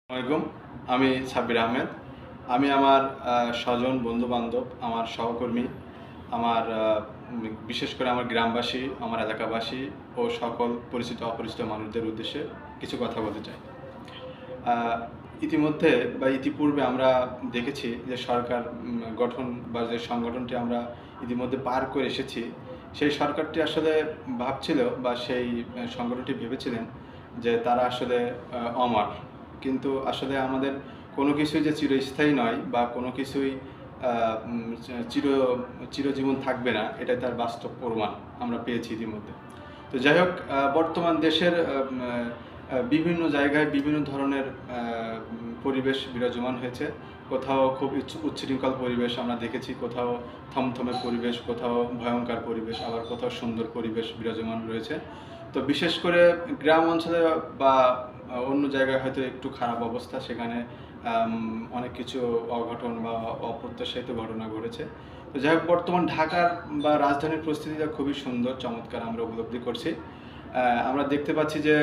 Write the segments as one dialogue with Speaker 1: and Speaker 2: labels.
Speaker 1: আসসালামাইকুম। আমি সাব্বির আহমেদ। আমি আমার স্বজন, বন্ধু-বান্ধব, আমার সহকর্মী, আমার বিশেষ করে আমার গ্রামবাসী, আমার এলাকাবাসী ও সকল পরিচিত অপরিচিত মানুষদের উদ্দেশ্যে কিছু কথা বলতে চাই। ইতিমধ্যে বা ইতিপূর্বে আমরা দেখেছি যে সরকার গঠন বা যে সংগঠনটি আমরা ইতিমধ্যে পার করে এসেছি, সেই সরকারটি আসলে ভাবছিল বা সেই সংগঠনটি ভেবেছিলেন যে তারা আসলে অমর। কিন্তু আসলে আমাদের কোনো কিছুই যে চিরস্থায়ী নয় বা কোনো কিছুই আ উম চির চিরজীবন থাকবে না, এটাই তার বাস্তব প্রমাণ আমরা পেয়েছি ইতিমধ্যে। তো যাই হোক, বর্তমান দেশের বিভিন্ন জায়গায় বিভিন্ন ধরনের পরিবেশ বিরাজমান হয়েছে। কোথাও খুব উচ্ছৃঙ্খল পরিবেশ আমরা দেখেছি, কোথাও থমথমে পরিবেশ, কোথাও ভয়ঙ্কর পরিবেশ, আবার কোথাও সুন্দর পরিবেশ বিরাজমান রয়েছে। তো বিশেষ করে গ্রাম অঞ্চলে বা অন্য জায়গায় হয়তো একটু খারাপ অবস্থা, সেখানে অনেক কিছু অঘটন বা অপ্রত্যাশিত ঘটনা ঘটেছে। তো যাই হোক, বর্তমান ঢাকার বা রাজধানীর পরিস্থিতিটা খুবই সুন্দর, চমৎকার আমরা উপলব্ধি করছি। আমরা দেখতে পাচ্ছি যে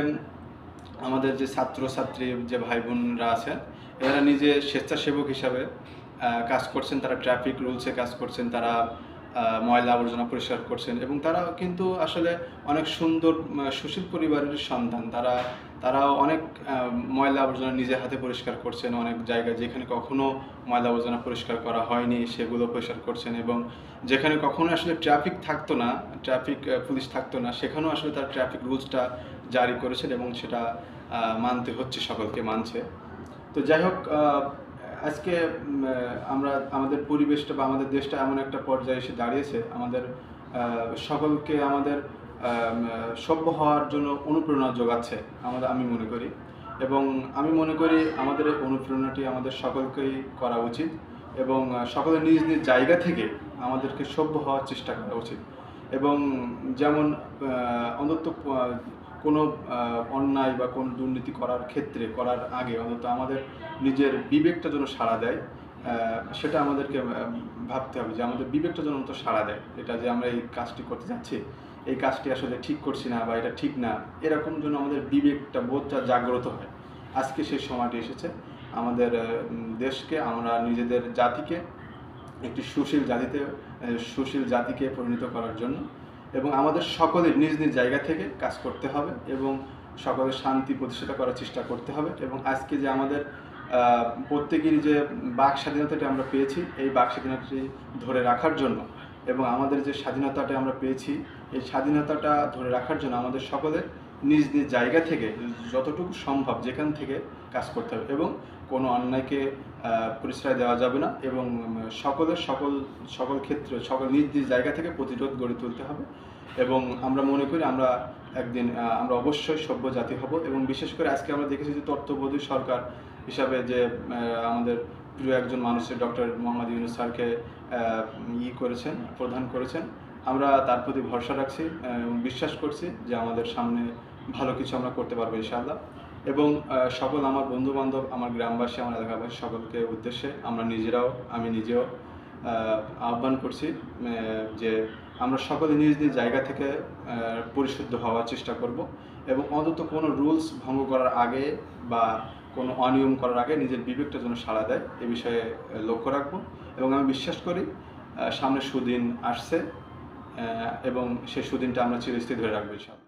Speaker 1: আমাদের যে ছাত্রছাত্রী যে ভাই বোনরা আছেন, এরা নিজে স্বেচ্ছাসেবক হিসাবে কাজ করছেন, তারা ট্রাফিক রুলসে কাজ করছেন, তারা ময়লা আবর্জনা পরিষ্কার করছেন এবং তারা কিন্তু আসলে অনেক সুন্দর সুশীল পরিবারের সন্তান। তারাও অনেক ময়লা আবর্জনা নিজের হাতে পরিষ্কার করছেন। অনেক জায়গায় যেখানে কখনো ময়লা আবর্জনা পরিষ্কার করা হয়নি, সেগুলো পরিষ্কার করছেন এবং যেখানে কখনো আসলে ট্রাফিক থাকতো না, ট্রাফিক পুলিশ থাকতো না, সেখানেও আসলে তারা ট্রাফিক রুলসটা জারি করেছেন এবং সেটা মানতে হচ্ছে, সকলকে মানছে। তো যাই হোক, আজকে আমরা আমাদের পরিবেশটা বা আমাদের দেশটা এমন একটা পর্যায়ে এসে দাঁড়িয়েছে, আমাদের সকলকে আমাদের সভ্য হওয়ার জন্য অনুপ্রেরণা যোগাচ্ছে আমি মনে করি। এবং আমি মনে করি আমাদের এই অনুপ্রেরণাটি আমাদের সকলকেই করা উচিত এবং সকলের নিজ নিজ জায়গা থেকে আমাদেরকে সভ্য হওয়ার চেষ্টা করা উচিত। এবং যেমন অন্তত কোনো অন্যায় বা কোনো দুর্নীতি করার আগে অন্তত আমাদের নিজের বিবেকটা যেন সাড়া দেয়, সেটা আমাদেরকে ভাবতে হবে যে আমাদের বিবেকটা যেন অন্তত সাড়া দেয়। এটা যে আমরা এই কাজটি করতে যাচ্ছি, এই কাজটি আসলে ঠিক করছি না বা এটা ঠিক না, এরকম যেন আমাদের বিবেকটা, বোধটা জাগ্রত হয়। আজকে সেই সময়টি এসেছে আমাদের দেশকে, আমরা নিজেদের জাতিকে একটি সুশীল জাতিকে পরিণত করার জন্য এবং আমাদের সকলের নিজ নিজ জায়গা থেকে কাজ করতে হবে এবং সকলের শান্তি প্রতিষ্ঠা করার চেষ্টা করতে হবে। এবং আজকে যে আমাদের প্রত্যেকেরই যে বাক স্বাধীনতাটি আমরা পেয়েছি, এই বাক স্বাধীনতাটি ধরে রাখার জন্য এবং আমাদের যে স্বাধীনতাটা আমরা পেয়েছি, এই স্বাধীনতাটা ধরে রাখার জন্য আমাদের সকলের নিজ নিজ জায়গা থেকে যতটুকু সম্ভব যেখান থেকে কাজ করতে হবে এবং কোনো অন্যায়কে প্রশ্রয় দেওয়া যাবে না এবং সকল ক্ষেত্রে সকল নিজ নিজ জায়গা থেকে প্রতিরোধ গড়ে তুলতে হবে। এবং আমরা মনে করি আমরা একদিন আমরা অবশ্যই সভ্য জাতি হব। এবং বিশেষ করে আজকে আমরা দেখেছি যে তত্ত্বাবধায়ক সরকার হিসাবে যে আমাদের প্রিয় একজন মানুষের ডক্টর মোহাম্মদ ইউনূস স্যারকে প্রদান করেছেন। আমরা তার প্রতি ভরসা রাখছি এবং বিশ্বাস করছি যে আমাদের সামনে ভালো কিছু আমরা করতে পারবো ইনশাআল্লাহ। এবং সকল আমার বন্ধু-বান্ধব, আমার গ্রামবাসী, আমার এলাকাবাসী সকলকে উদ্দেশ্যে আমি নিজেও আহ্বান করছি যে আমরা সকলে নিজ নিজ জায়গা থেকে পরিশুদ্ধ হওয়ার চেষ্টা করব এবং অন্তত কোনো রুলস ভঙ্গ করার আগে বা কোনো অনিয়ম করার আগে নিজের বিবেকটা যেন সাড়া দেয়, এ বিষয়ে লক্ষ্য রাখবো। এবং আমি বিশ্বাস করি সামনে সুদিন আসছে এবং সেই সুদিনটা আমরা চিরস্থায়ী ধরে রাখবো ইনশাআল্লাহ।